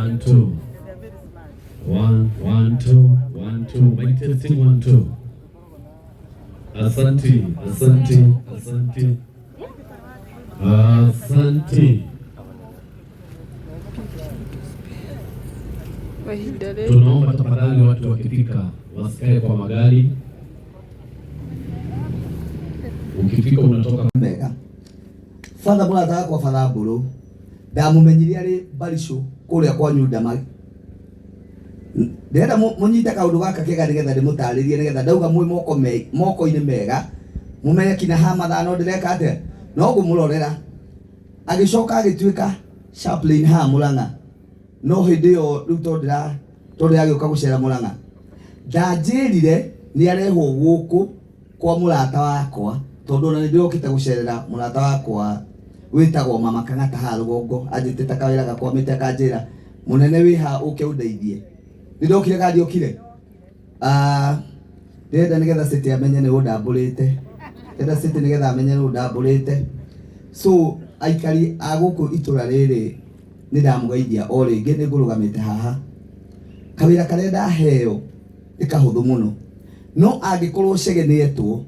1 2 1 1 2 1 2 mic testing 1 2. Asante, asante, asante, asante. Tunaomba tafadhali watu wakifika wasikae kwa magari. Ukifika unatoka mega. Fatha mwana kwa fatha mburu. Ndamumenyirie ari Barisho kuria kwa Nyundamari. Ndenda munyite kaundu gaka kega nigetha ndimutaririe nigetha ndauga mwi moko-ini mega. Mumenye kina ha mathano ndireka ate. No gumurorera. Agicoka agituika chaplain ha Murang'a. No hindi yo riu tondira agioka gucera Murang'a. Ndanjirire ni arehwo guku kwa murata wakwa tondu na ndirokite gucerera murata wakwa witagwo Mama Kang'ata ha Rugongo anjitite kawira gakwamite akanjira munene wiha uke undeithie ndokire gandiokire ndenda nigetha city amenye ni undamburite ndenda city nigetha amenye ni undamburite so aikari aguku itura riri ni ndamugeithia o ringi ni ngurugamite haha kawira karia ndaheo ikahuthu muno no angikorwo cegenetwo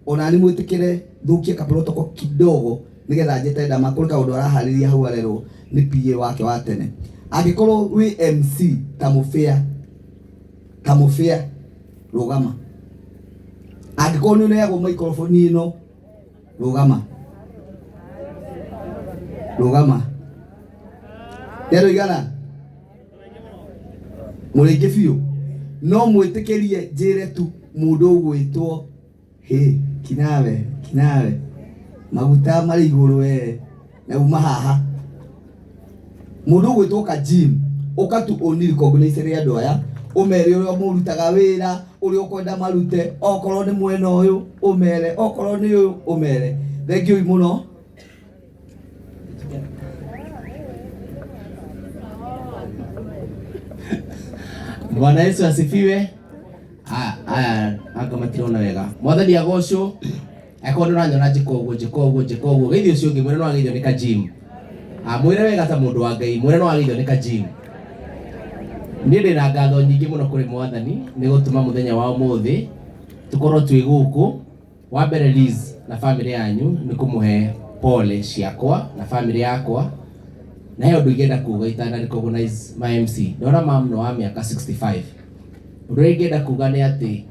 ona ni mwitikire thukie kaprotoko kidogo nigetha njete ndama kuri kaundu arahariria hau arerwo ni PA wake wa tene angikorwo wi MC tamufia rugama angikorwo ni uneagwo microphone ino rugama ndero igana muringi biu no mwitikirie njire tu mundu ugwitwo kinawe maguta mari iguru we na uma haha mundu ugwitwo ka gym ukatu oni recognize ri andu aya umere uria murutaga wira uria ukwenda marute okorwo ni mwena uyu umere okorwo ni uyu umere thank you muno. Bwana Yesu asifiwe. Anga matirona wega mwathani agocwo akorwo uranyona njikoguo geithio cio ngi mwire no ageithio ni ka gym mwire wega ta mundu wa Ngai mwire no ageithio ni ka gym ni ndina ngatho nyingi muno kuri mwathani ni gutuma muthenya wa umuthi tukorwo twi guku wa mbere Liz na family yanyu ni kumuhe pole ciakwa na family yakwa na hiyo ndugenda kuga itana recognize my MC ndona mam no wa miaka 65 urengenda kuga ni ati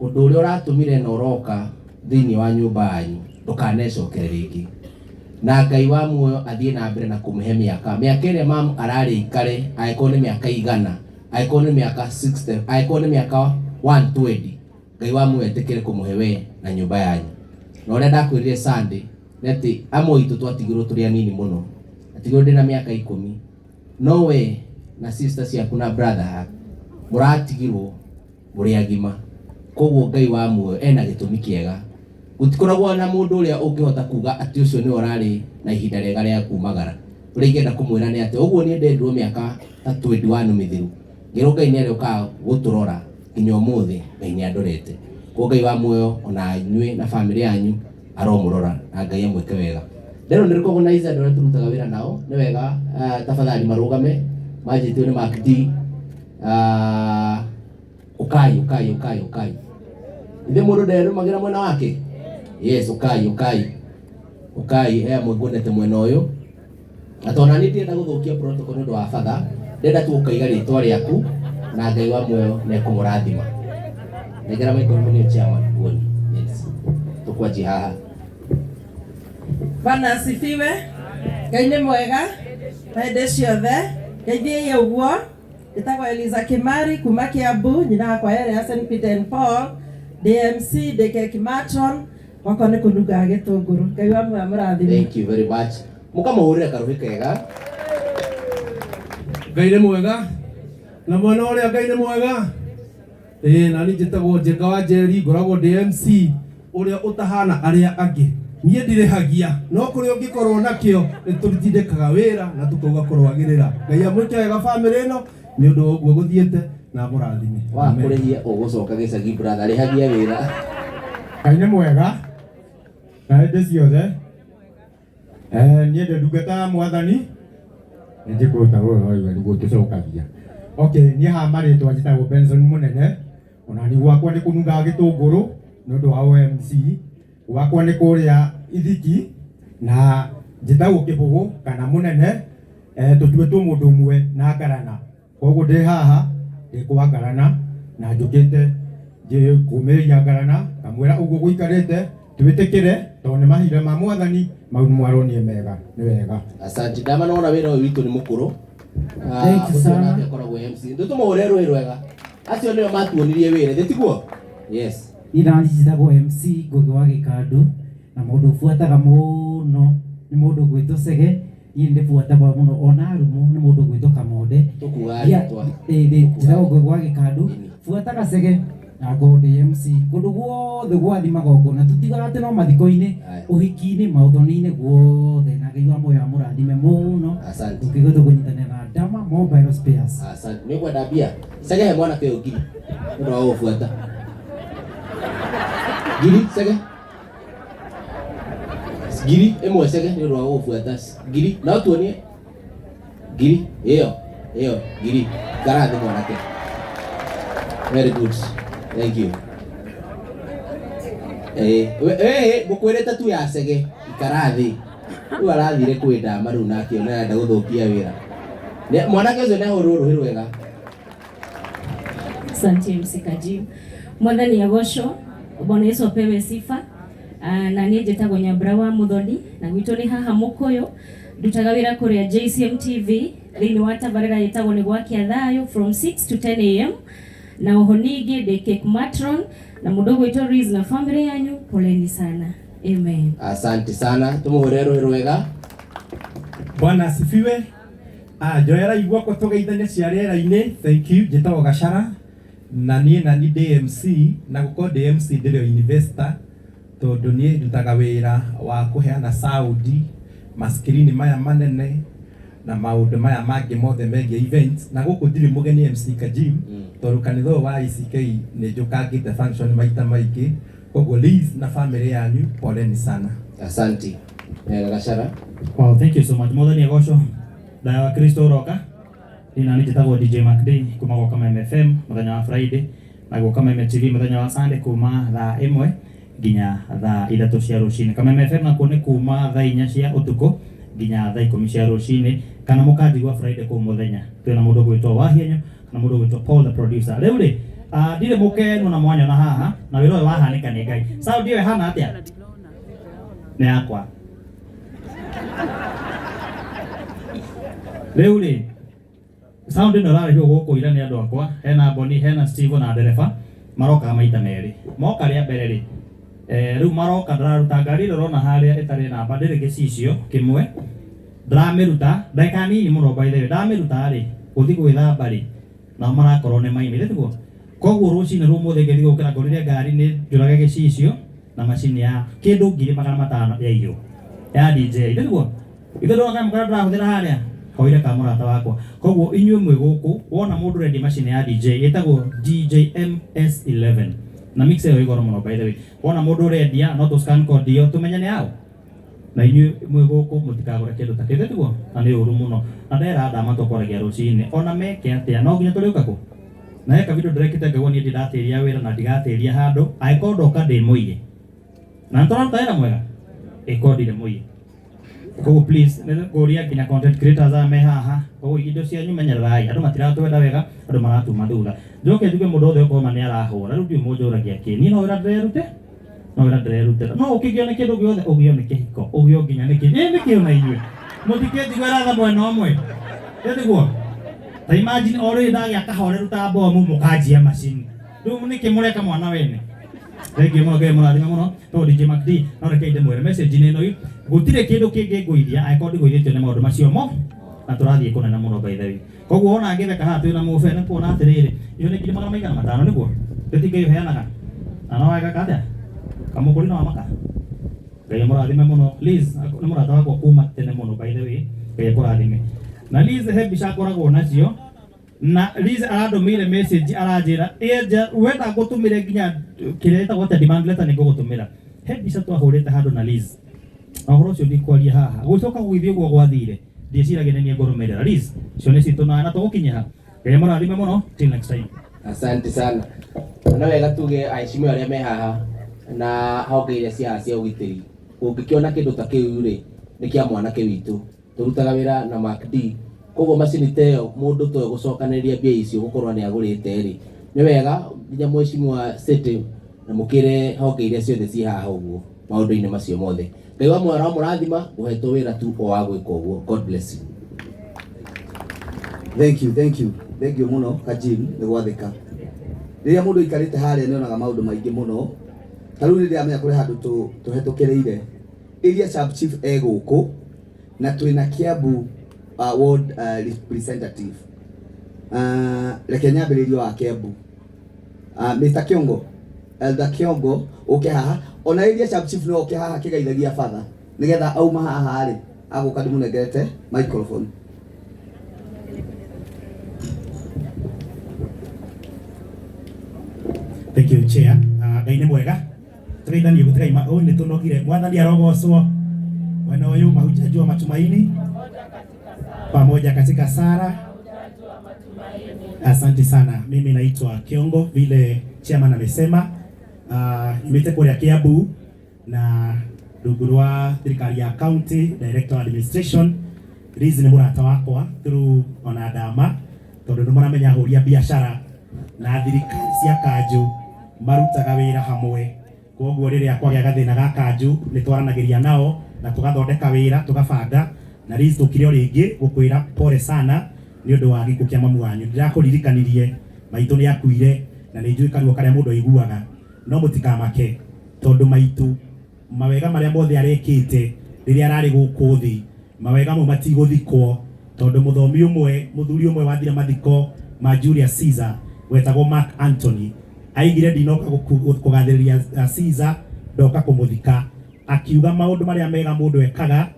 undu uria uratumire na uroka thiini wa nyumba yanyu ndukanecokere ringi na Ngai wa muoyo athie na mbere na kumuhe miaka ire mam arari ikare aikorwo ni miaka 100 aikorwo ni miaka 60 aikorwo ni miaka 120 Ngai wa muoyo etikire kumuhe we na nyumba yanyu na uria ndakwirire Sunday neti amwe itu twatigirwo turi anini muno atigirwo ndina miaka 10 no we na sister ciaku na brother muratigirwo muri agima koguo Ngai wa muoyo ena gitumi kiega gutikoragwo na mundu uria ungihota kuga ati ucio ni orari na ihinda rega ria kumagara uria ingenda kumwira ni ati uguo ni ndendirwo miaka 21 mithiru ngiro Ngai ni arioka guturora nginya umuthi Ngai ni andorete koguo Ngai wa muoyo ona inyui na family yanyu aromurora na Ngai amweke wega lero ni recognize andu aria turutaga wira nao ni wega tafadhali marugame majitio ni Mark D ukai ithe mundu nderu magira mwena wake yes ukai mwendete mwena uyu atona ni ndienda guthukia protocol ndu wa father ndenda tu ukaiga ritwa riaku na Ngai wa muoyo ni kumurathima negera microphone chairman woni yes tukwaji haha. Bwana asifiwe. Ngai ni mwega hĩndĩ ciothe ngeithie uguo nditagwo Eliza Kimari kuma Kiambu nyina kwa yale ya St Peter and Paul DMC Deke Kimaton wako ni kunduga gitunguru Ngai wa muoyo amurathime. Thank you very much mukamuhurira karuhi kega. Ngai ni mwega na mwana uria Ngai ni mwega na ni njitagwo Njenga wa Njeri ngoragwo DMC uria utahana aria angi nie ndirehagia no kuri ungikorwo nakio niturutindikaga wira na tukauga kurwagirira Ngai amwike wega family ino ni undu uguo guthiete na murathime wa kurehia ugucoka gicagi brother rehagia wira. Ngai ni mwega na hĩndĩ ciothe nie ndungata mwathani njikuta wewe niguo tucokagia. Okay, ni ha maritwa njitagwo Benson Munene, ona ni gwakwa ni kununga gitunguru ni undu wa OMC, gwakwa ni kuria ithiki na njitagwo Kibugu kana Munene, tutuetwo mundu umwe na Ngarana. Koguo ndi haha ndi kwa Ngarana na njukite kumiria Ngarana kamwira uguo guikarite twitikire tondu ni mahire ma mwathani mau mwaronie mega ni wega. Asante. Ndama nona wira uyu witu ni mukuru. Thank you sana. Akoragwo MC. Ndutumuhure rwi rwega. Acio nio matuonirie wira. Nditiguo? Yes. Ira njitagwo MC Ngugi wa Gikandu na mundu ufuataga muno ni mundu gwitwo Sege. Ni ndifuataga muno ona arumu ni mundu gwitwo Kamonde. Tukugaria twa. Njitagwo Ngugi wa Gikandu fuataga Sege na Gold MC kundu guothe gwathi magongona tutigaga ati no mathiko-ini uhiki-ini mauthoni-ini guothe na Ngai wa moyo amurathime muno. Asante. Tukigotha kunyitanira na Dama Mobile Spares. Asante. Ni kwenda bia. Sege he mwana kio ngiri. Ndio wao ufuata. Ngiri Sege. Ngiri emwe Sege ndio wao ufuata. Ngiri na tuonie. Ngiri iyo ngiri garathi mwanake. Very good. Thank you. Gukwirite tu ya Sege ikarathi. Tu arathire kwenda maru nake ona enda guthukia wira. Mwanake ucio neho ruru rwega. Asante MC Kajim. Mwathani agocwo. Bwana Yesu apewe sifa. Na niĩ njĩtagwo Nyambura wa Muthoni na gwitũ nĩ haha Mũkũyũ. Ndutaga wĩra kũrĩa JCM TV thĩinĩ wa tabarĩra ĩtagwo nĩ gwakia thayo from 6 to 10 am. Na oho ningĩ ndĩ cake matron na mũndũ gwitũ Riz na family yanyu poleni sana. Amen. Asante sana. Tumuhure rwega. Bwana asifiwe. Njoera igua ko tugeithania cia rĩera-inĩ. Thank you. Njĩtagwo Gacara na ni DMC na guko DMC ndĩrĩ investor tondu niĩ ndutaga wĩra wa kuheana saudi maskirini maya manene na maundu maya mangĩ mothe megie events na guku ndiri mugeni MC Kajim tondu kanitha wa ICK nĩ njũkangĩte function maita maingĩ. Koguo Liz na family yanyu poleni sana. Asante. Gacara. Wow, thank you so much. Mwathani agocwo. Dawa Kristo roka. Nina njĩtagwo DJ Macday kuma kwa kama MFM muthenya wa Friday na kwa kama MTV muthenya wa Sunday kuma thaa 1 nginya thaa 3 cia rũcinĩ. Kama MFM na kuone kuma thaa 4 cia ũtukũ nginya thaa 10 cia rũcinĩ kana mũkandigwa Friday kwa muthenya. Twĩna mũndũ gwĩtwo Wahienyo kana mũndũ gwĩtwo Paul the producer. Rĩu rĩ ndirĩ mũkenu na mwanya na haha na wĩra ũyũ wahanĩka nĩ Ngai. Saudi ĩyo hana atĩa? Nĩ yakwa. Rĩu rĩ sound ĩno ĩrarehwo gũkũ ira nĩ andũ akwa, hena Boni, hena Steve na ndereba maroka maita merĩ. Moka rĩa mbere rĩ rĩu maroka ndĩraruta ngari ĩrĩa ũrona harĩa ĩtarĩ namba ndĩrĩ gĩcicio kĩmwe ndĩramĩruta ndagĩka nini mũno by the way ndamĩruta rĩ gũthiĩ gwĩthamba rĩ na marakorwo nĩ maimĩte tiguo. Koguo rũcinĩ rũmũthĩ ngĩthiĩ gũkĩra ngorire ngari nĩ njũrage gĩcicio na macini ya kĩndũ 2,500 ya iyo ya DJ tiguo. Ithe ndona kamũkara ndĩrahũthĩra harĩa hoire ka mũrata wakwa. Koguo inyuĩ mwĩ gũkũ wona mũndũ rendi macini ya DJ ĩtagwo DJ MS11 na mixer ĩyo igoro mũno by the way. Wona mũndũ rendia no to scan code iyo tumenye nĩ yao na inyuĩ mwĩ gũkũ mũtikagũre kĩndũ ta kĩu tiguo na nĩ ũru mũno na ndera ndama tũkwaragia rũcinĩ ona meke atĩa no nginya tũrĩũka kũ na eka video ndĩrekĩte ngaigua niĩ ndiratĩria wĩra na ndigatĩria handũ angĩkorwo ndoka ndĩ mũige na nĩtũraruta wĩra mwega ĩkorwo ndirĩ mũige. Koguo please nĩngũria nginya content creators aya me haha koguo indo cianyu menyererai andũ matiratwenda wega andũ maratuma thutha. Njoke njuge mũndũ wothe ũkorwo ma nĩarahũra rĩu ndiũ mũnjũragia kĩ niĩ no wĩra ndĩrerutĩra no ũkĩgĩa nĩ kĩndũ gĩothe ũgĩo nĩ kĩhiko ũgĩo nginya nĩ kĩĩ ona inyuĩ mũtikĩnjigua ratha mwena ũmwe tiguo. Ta imagine o rĩu ndagĩa kahoreru ta mbomu mũkanjia macini rĩu nĩkĩ mũreka mwana wene. Thank you Ngai mũrathime mũno tondũ DJ Macday no reke ndĩmwĩre message ĩno gũtirĩ kĩndũ kĩngĩ ngũithia angĩkorwo ndigũithĩtio nĩ maũndũ macio mo na tũrathiĩ kũnene mũno by the way. Koguo ona ngĩtheka haha twĩna mũbe nĩ kuona atĩrĩrĩ iyo nĩ 500 nĩguo tũtingĩ heanaga na no wega katĩa kamũkũri no amaka. Ngai mũrathime mũno. Liz nĩ mũrata wakwa kuma tene mũno by the way. Ngai kũrathime na Liz he mbica akoragwo nacio na Liz arandũmĩire message aranjĩra wenda ngũtũmĩre nginya kĩrĩa ĩtagwo ta demand letter nĩ ngũgũtũmĩra. He mbica twahũrĩte handũ na Liz na ũhoro ũcio ndikwaria haha gũcoka gũgĩthiĩ ũguo gwathire ndiciragia nĩ ngũrũmĩrĩra Liz cio nĩ citũ na tũgũkinya Ngai mũrathime mũno till next time. Asante sana. Na wega tuge aishimwe arĩa me haha na honge iria cia ũgitĩri. Ũngĩkiona kĩndũ ta kĩu rĩ nĩ kĩa mwanake witũ. Tũrutaga wĩra na Mark D. Koguo macini teo mũndũ toyo gũcokanĩrĩria mbia icio gũkorwo nĩ agũrĩte rĩ. Nĩ wega nginya mheshimiwa City na mũkĩre honge iria ciothe ci haha ũguo maũndũ-inĩ macio mothe. Ngai wa mwara mũrathima ũhetwo wĩra tu o wa gwĩka ũguo. God bless you. Thank you muno Kajim nĩ gwathĩka. Rĩrĩa mũndũ ikarĩte harĩa nĩ onaga maũndũ maingĩ mũno. Ta rĩu rĩrĩa amenya kũrĩ handũ tũhetũkĩrĩire area sub chief egũkũ na twĩna Kiambu ward representative. Reke nyambĩrĩrio wa Kiambu. Mr. Kiongo, Elder Kiongo ũke haha. Ona area sub chief no ũke haha kĩgeithagia father nĩgetha auma haha rĩ agũka ndĩmũnengete microphone. Thank you, Chair. Ngai nĩ mwega. Tũgeithanie gũtiga ũũ nĩ tũnogire. Mwathani arogocwo. Mwena ũyũ mahujaji wa matumaini. Pamoja katika sala. Asante sana. Mimi naitwa Kiongo vile chairman amesema. Nimete kũrĩa Kiambu na ndugu wa thirikari ya county director administration. Liz nĩ mũrata wakwa through ona Adama. Tondũ nĩ mũramenya ahũri a biacara na thirikari cia kanjũ marutaga wĩra hamwe. Koguo rĩrĩa kwagĩa gathĩna ga kanjũ nĩ twaranagĩria nao na tũgathondeka wĩra tũgabanga na Liz tũkire o rĩngĩ gũkwĩra pole sana nĩ ũndũ wa gĩkuũ kĩa mamu wanyu. Ndĩrakũririkanirie maitũ nĩ akuire na nĩ njũĩ karuo karĩa mũndũ aiguaga no mũtikamake tondũ maitũ mawega marĩa mothe arekĩte rĩrĩa ararĩ gũkũ thĩ mawega mau matigũthikwo tondũ mũthomi ũmwe mũthuri ũmwe wathira mathiko ma Julius Caesar wetagwo Mark Antony aigire ndinoka kũgathĩrĩria Caesar ndoka kũmũthika akiuga maũndũ marĩa mega mũndũ ekaga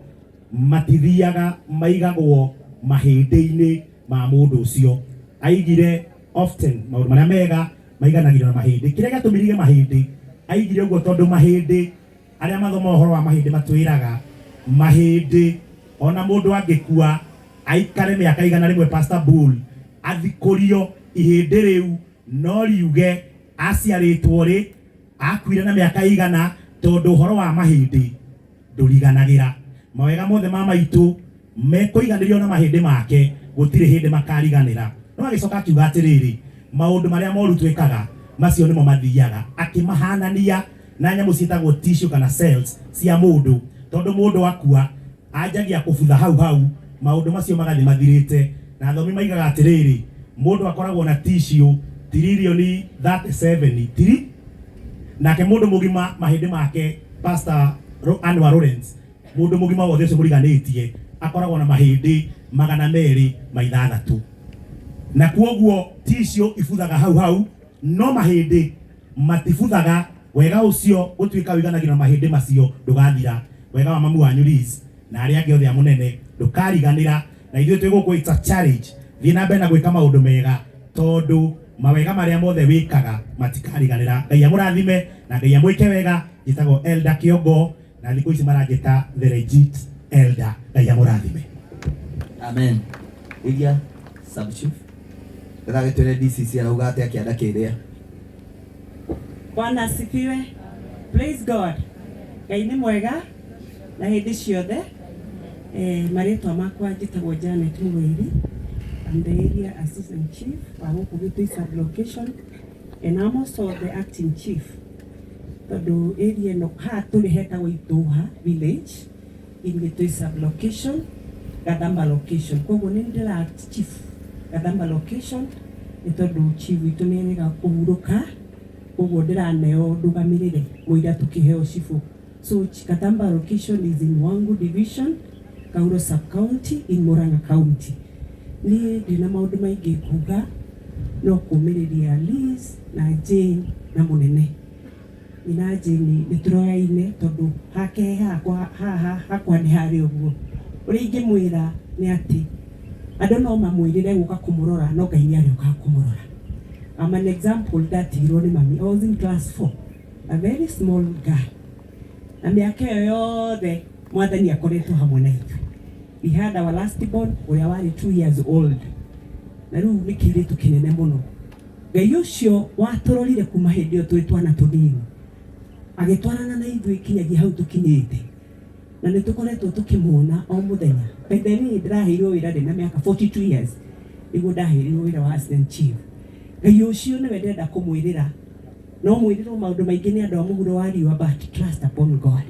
matithiaga maigagwo mahĩndĩ-inĩ ma mũndũ ũcio. Aigire often maũndũ marĩa mega maiganagĩrio na mahĩndĩ. Kĩrĩa gĩatũmĩrire mahĩndĩ aigire ũguo tondũ mahĩndĩ arĩa mathoma ũhoro wa mahĩndĩ matwĩraga mahĩndĩ ona mũndũ angĩkua aikare mĩaka igana rĩmwe Pastor Bull athikũrio ihĩndĩ rĩu no riuge aciarĩtwo rĩ akuire na mĩaka igana tondũ ũhoro wa mahĩndĩ ndũriganagĩra. Mawega mothe ma maitũ mekũiganĩrio na mahĩndĩ make gũtirĩ hĩndĩ makariganĩra. No agĩcoka akiuga atĩrĩrĩ maũndũ marĩa moru twĩkaga macio nĩmo mathiaga akĩmahanania na nyamũ ciĩtagwo tissue kana cells cia mũndũ tondũ mũndũ akua anjagia kũbutha hau maũndũ macio magathĩ mathirĩte na athomi maigaga atĩrĩrĩ mũndũ akoragwo na tissue tiririoni 37 tiri nake mũndũ mũgima mahĩndĩ make Pastor Anwar Lawrence mũndũ mũgima wothe ũcio mũriganĩtie akoragwo na mahĩndĩ 260 na kuoguo tissue ibuthaga hau no mahĩndĩ matibuthaga. Wega ũcio ũtuĩka wiganagĩra mahĩndĩ macio ndũgathira. Wega wa mamu wanyu Liz na arĩa angĩ othe a mũnene ndũkariganĩra na ithuĩ twĩgũkũ it's a challenge thiĩ na mbere na gwĩka maũndũ mega tondũ mawega marĩa mothe wĩkaga matikariganĩra. Ngai amũrathime na Ngai amwĩke wega. Njĩtagwo Elder Kiongo na thikũ ici maranjĩta the legit elder. Ngai amũrathime. Amen. Iria sub chief ndagĩtwĩre DCC arauga atĩ akĩanda kĩrĩa. Bwana asifiwe. Praise God. Ngai nĩ mwega na hĩndĩ ciothe. Marĩtwa makwa njĩtagwo Janet Mũgũiri. I'm the area assistant chief wa gũkũ Gĩtui sub-location and I'm also the acting chief. Tondũ area ĩno haha tũrĩ hetagwo Itũha village in Gĩtui sub-location Gathamba location. Koguo nĩ ndĩra act chief Gathamba location nĩ tondũ chief witũ nĩ erĩga kũhurũka koguo ndĩraneo ndũgamĩrĩre mũira tũkĩheo cibũ. So Gathamba location is in Wangu division, Kauro sub-county in Murang'a county. Niĩ ndĩna maũndũ maingĩ kuga no kũmĩrĩria Liz na Jane na mũnene. Ina Jane nĩ tũroyaine tondũ hake hakwa nĩ harĩ ũguo. Ũrĩa ingĩmwĩra nĩ atĩ andũ no mamwĩrĩre gũka kũmũrora no Ngai nĩ arĩũkaga kũmũrora. I'm an example ndatigirwo nĩ mami. I was in class 4, a very small girl. Na mĩaka ĩyo yothe Mwathani akoretwo hamwe na ithuĩ. we had our last born uria wari 2 years old na riu ni kiritu kinene muno Ngai ucio watororire kuma hindi yo twitwana tunini agitwarana na ithui kinyagia hau tukinyite na nĩ tũkoretwo tũkĩmuona o mũthenya. Kaithe niĩ ndĩraheirwo wĩra ndĩ na mĩaka 42 years nĩguo ndaheirwo wĩra wa assistant chief. Ngai ũcio nĩwe ndĩrenda kũmwĩrĩra, no mwĩrĩrwo maũndũ maingĩ nĩ andũ a mũhuro wa riũa, but trust upon God.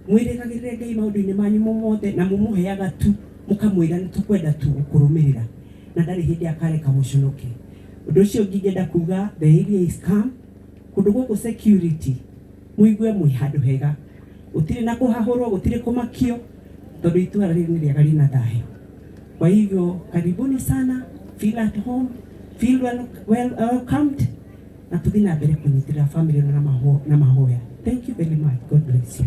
Mwĩrĩgagĩrĩre Ngai maũndũ-inĩ manyu mothe na mũmũheaga tu mũkamwĩra nĩ tũkwenda tu gũkũrũmĩrĩra na ndarĩ hĩndĩ akareka mũconoke. Ũndũ ũcio ũngĩ ingĩenda kuga, the area is calm, kũndũ gũkũ security mũigue mwĩ handũ hega, gũtirĩ na kũhahũrwo, gũtirĩ kũmakio, tondũ itũra rĩrĩ nĩ rĩega rĩna thayũ. Kwa hivyo karibuni sana, feel at home, feel well welcomed, na tũthiĩ na mbere kũnyitĩrĩra family na mahoya. Thank you very much. God bless you.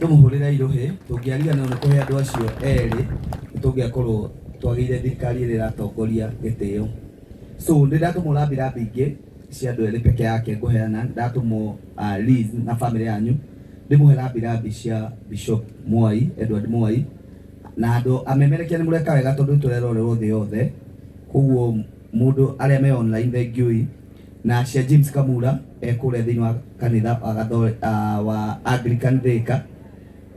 Tũmũhũrĩra irũhĩ, tũngĩariganĩrwo nĩ kũhe andũ acio erĩ, tũngĩakorwo twagĩire thirikari ĩrĩa ĩratongoria gĩtĩo. So nĩndatũmwo rambirambi ingĩ cia andũ erĩ peke yake ngũheana, ndatũmwo Liz na family yanyu, ndĩmũhe rambirambi cia Bishop Mwai, Edward Mwai, na andũ amemerekia nĩ mũreka wega tondũ tũrerorerwo thĩ yothe, koguo mũndũ arĩa me online thengiũi, na cia James Kamura ekũrĩa thĩinĩ wa kanitha wa Anglican Thika,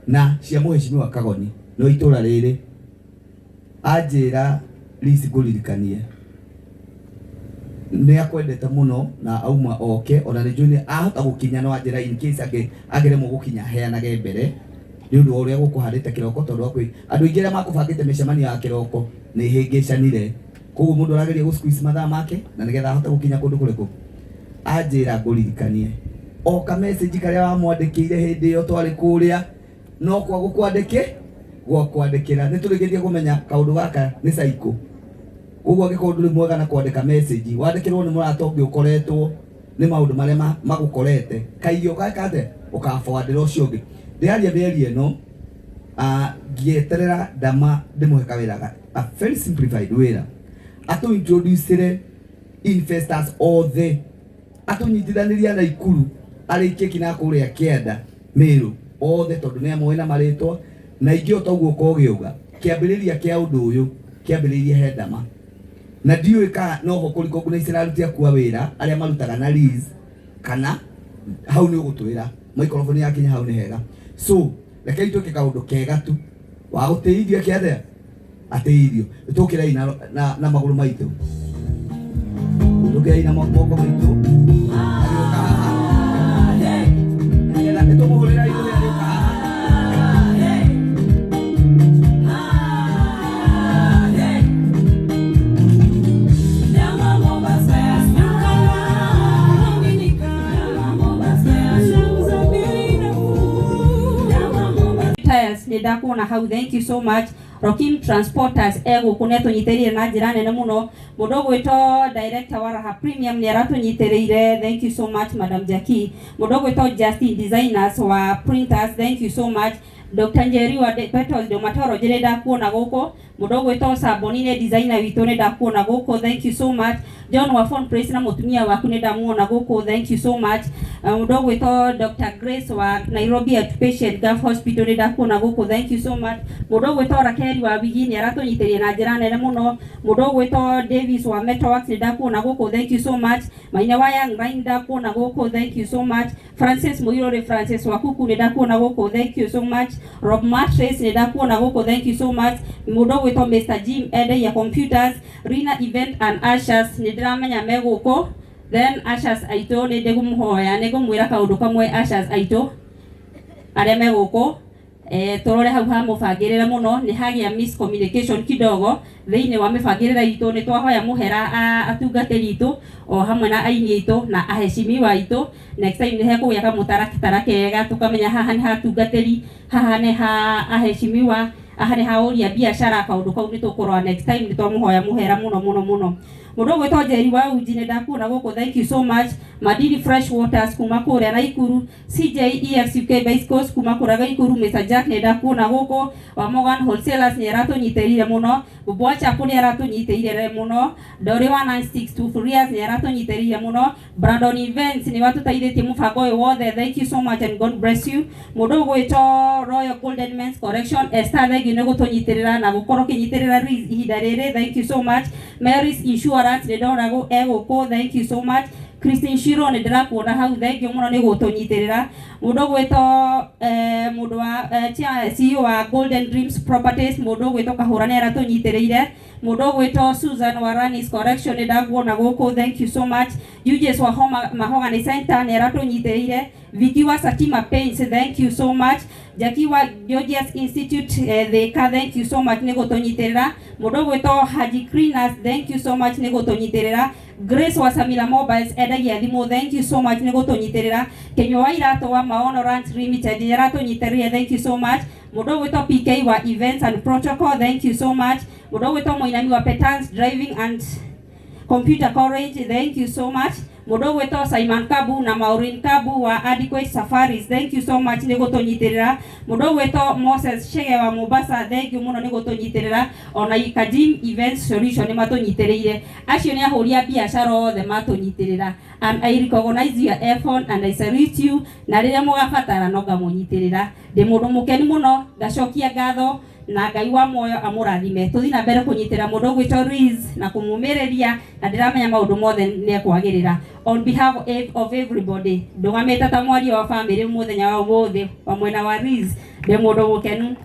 na cia mũheshimiwa Kagoni no itũra rĩrĩ anjĩra Liz ngũririkanie nĩ akwendete mũno na auma oke, ona nĩ njũĩ ahota gũkinya no anjĩra in case ageremwo gũkinya heanage mbere nĩ ũndũ wa ũrĩa gũkũhandĩte kĩroko, tondũ kwĩ andũ aingĩ arĩa makũbangĩte mĩcemanio ya kĩroko nĩ hĩngĩcanire, koguo mũndũ arageria gũ-squeeze mathaa make na nĩgetha ahote gũkinya kũndũ kũrĩkũ. Anjĩra ngũririkanie oka message karĩa wamwandĩkĩire hĩndĩ ĩyo twarĩ kũrĩa, no kwa gũkwandĩkĩra nĩ tũrĩkĩtie kũmenya kaũndũ gaka nĩ cycle. Koguo angĩkorwo ndũrĩ mwega na kwandĩka message, wandĩkĩrwo nĩ mũrata ũngĩ ũkoretwo nĩ maũndũ marĩa magũkorete, kaigio gaka atĩ ũkaforwardĩra ũcio ũngĩ. Ndĩaria mĩario ĩno ngĩeterera ndama ndĩmũhe kawĩra a very simplified wĩra, atũintroducere investors othe, atũnyitithanĩria na Ikuru arĩkie kina kũrĩa Kĩanda Mĩrũ othe, tondũ nĩ amwe na marĩtwa na ingĩ otoguo kogĩuga kĩambĩrĩria kĩa ũndũ ũyũ kĩambĩrĩria he ndama, na ndiũĩ kana no ho kũrikũngũna icirarutia kuwa wĩra arĩa marutaga na Liz kana hau nĩ ũgũtwĩra microphone yakinya hau nĩ hega. So reke ituĩke kaũndũ kega tu wa gũtĩithia Kĩanda atĩithio, tũkĩrai na magũrũ maitũ, tũkĩrai na moko maitũ, nĩtũmũhũrĩra itũ rĩrĩa rĩũka haha. Nĩndakuona hau, thank you so much. Rokim Transporters egũkũ nĩatũnyitĩrĩire na njĩra nene mũno. Mũndũ ũgwĩtwo director wa Raha Premium nĩaratũnyitĩrĩire, thank you so much Madam Jackie. Mũndũ ũgwĩtwo Justin Designers wa Printers, thank you so much. Dr. Njeri wa Petals Domatoro njĩrĩ ndakuona gũkũ. Mũndũ ũgwĩtwo Saboni nĩ designer witũ nĩ ndakuona gũkũ, thank you so much. John wa Phone Press na mũtumia waku nĩ ndamuona gũkũ, thank you so much. Mũndũ ũgwĩtwo Dr. Grace wa Nairobi Outpatient Gulf Hospital nĩ ndakuona gũkũ, thank you so much. Mũndũ ũgwĩtwo Rakeri wa Wigi nĩ aratũnyitĩrĩire na njĩra nene mũno. Mũndũ ũgwĩtwo Davis wa Metalworks nĩ ndakuona gũkũ, thank you so much. Maina wa Young Line ndakuona gũkũ, thank you so much. Francis Muirore Francis wa Kuku nĩ ndakuona gũkũ, thank you so much. Rob Mattress nĩ ndakuona gũkũ, thank you so much. Mũndũ ũgwĩtwo Mr. Jim Ende ya Computers, Rina Event and Ushers nĩ ndĩramenya me gũkũ. Then Ushers aitũ nĩ ndĩgũmũhoya nĩngũmwĩra kaũndũ kamwe Ushers aitũ arĩa me gũkũ. Tũrore hau ha mũbangĩrĩre mũno, nĩ hagĩa miscommunication kidogo thĩinĩ wa mĩbangĩrĩre itũ. Nĩ twahoya mũhera atungatĩri itũ o hamwe na aini itũ na aheshimiwa itũ. Next time nĩ hekũgĩa kamũtaratara kega, tũkamenya haha nĩ ha atungatĩri, haha nĩ ha aheshimiwa, haha nĩ ha ũria biacara. Kaũndũ kau nĩ tũkũrora next time, nĩ twamũhoya mũhera mũno. Mũndũ ũgwĩtwo Njeri wa Uji nĩ ndakuona gũkũ, thank you so much. Madini Fresh Waters kuma kũrĩa na Ikuru, CJ EFCK Bicycles kuma kũrĩa Ikuru, Mr. Jack nĩ ndakuona gũkũ. Wa Morgan Wholesalers nĩ aratũnyitĩrĩire mũno. Bubwa Chapu nĩ aratũnyitĩrĩire mũno. Dori wa 962 Furious nĩ aratũnyitĩrĩire mũno. Brandon Events nĩ watũteithĩtie mũbango ũyũ wothe, thank you so much and God bless you. Mũndũ ũgwĩtwo Royal Golden Men's Collection Esther, thengio nä gå tå nyitä rä ra na gå korwo kä nyitä rä ra ihinda rä rä. Thank you so much. Mary's Insurance nä ndona egå kå. Thank you so much. Christine Shiro nä ndä rakuona hau. Thengio må no nä gå tå nyitä rä ra. Må ndå gwä to må ndå wa CEO wa Golden Dreams Properties, må ndå gwä to kahå ra nä aratå nyitä rä ire. Må ndå gwä to Susan wa Ranis Correction nä ndaguona gå kå. Thank you so much. UJS wa Mahogany Center nä aratå nyitä rä ire. Vicky wa Satima Paints, thank you so much. Jackie wa Georgia's Institute Thika, thank you so much nä gå tå nyitä rä ra. Må ndå gwä to Haji Cleaners, thank you so much nä gå tå nyitä rä ra. Grace wa Samila Mobiles endagia thimå, thank you so much nä gå tå nyitä rä ra. Kenywa wa Iratå wa Maono Ranch Limited nä aratå nyitä rä, thank you so much. Må ndå gwä to PK wa Events and Protocol, thank you so much. Må ndå gwä to Moinami wa Petans Driving and Computer College, thank you so much. Må ndå gwä to Simon Kabu na Maureen Kabu wa Adequate Safaris, thank you so much nä gå tå nyitä rä ra. Må ndå gwä to Moses Chege wa Mombasa, thank you må no nä gå tå nyitä rä ra. Ona Kadim Event Solution nä matå nyitä rä ire. Acio nä ahå ri a biacara othe matå nyitä rä ra. And I recognize your effort and I salute you. Na rä rä a må gabatara no ngamå nyitä rä ra. Ndä må ndå må keni må no, ngacokia ngatho na Ngai wa muoyo amurathime. Tuthi na mbere kunyitira mundu gwitwo Riz na kumumiriria na ndiramenya maundu mothe ni kwagirira. On behalf of everybody, ndungamite ta mwari wa family muthenya wa umuthi wa mwena wa Riz, ndi mundu mukenu.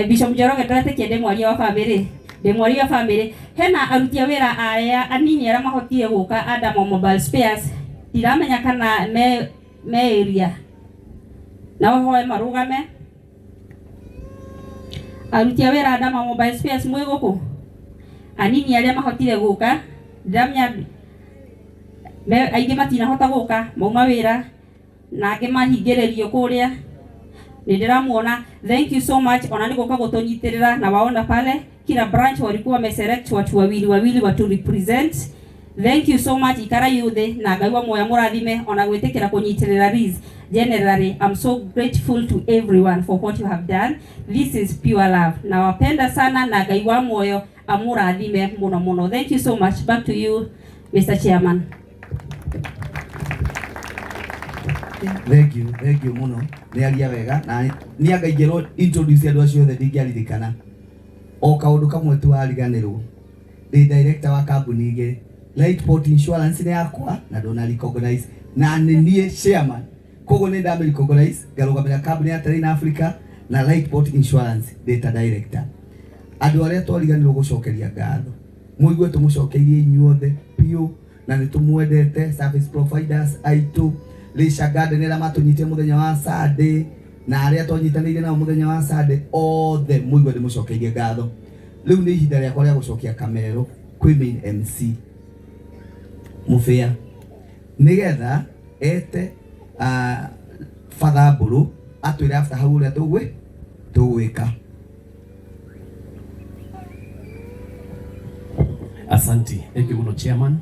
Bishop Njoroge ndatekia ndi mwari wa family, ndi mwari wa family. Hena aruti a wira aya anini ara mahotire guka Adam Mobile Spares, ndiramenya kana me area na hoye marugame aruti a wira Adama Mobile Spares mwe guku anini aria mahotire guka ndiramenya aingi matina hota guka mauma wira na angi mahingiririo kuria ni ndiramuona. Thank you so much. Ona ni guka gutunyitirira na waona pale kila branch walikuwa wameselect watu wawili watu represent. Thank you so much ikara yuthe na Ngai wa muoyo murathime ona gwitikira kunyitirira Riz. Generally, I'm so grateful to everyone for what you have done. This is pure love. Nawapenda sana na Ngai wa muoyo amurathime muno muno. Thank you so much. Back to you, Mr. Chairman. Thank you muno. Ni aria wega na ni angaigero introduce andu acio othe ndingiaririkana. O kaundu kamwe tu ariganirwo. Ndi director wa kambuni ige Lightport Insurance ni yakwa na ndona recognize na ni chairman. Kogo ni ndame recognize ngarugamira kambuni ya Terrain Africa na Lightport Insurance data director. Andu aria twariganirwo gucokeria ngatho. Muigue tumucokeirie inyuothe piu na nitumwendete service providers aitu Lisha Garden ela matunyite muthenya wa Sunday na aria twanyitanire nao muthenya wa Sunday othe muigue ndimucokeirie ngatho. Riu ni ihinda riakwa ria gucokia kamero kwi main MC Mufia nigetha ete Father Mburu atwire after hau ria tugwika. Asante. Thank you muno chairman.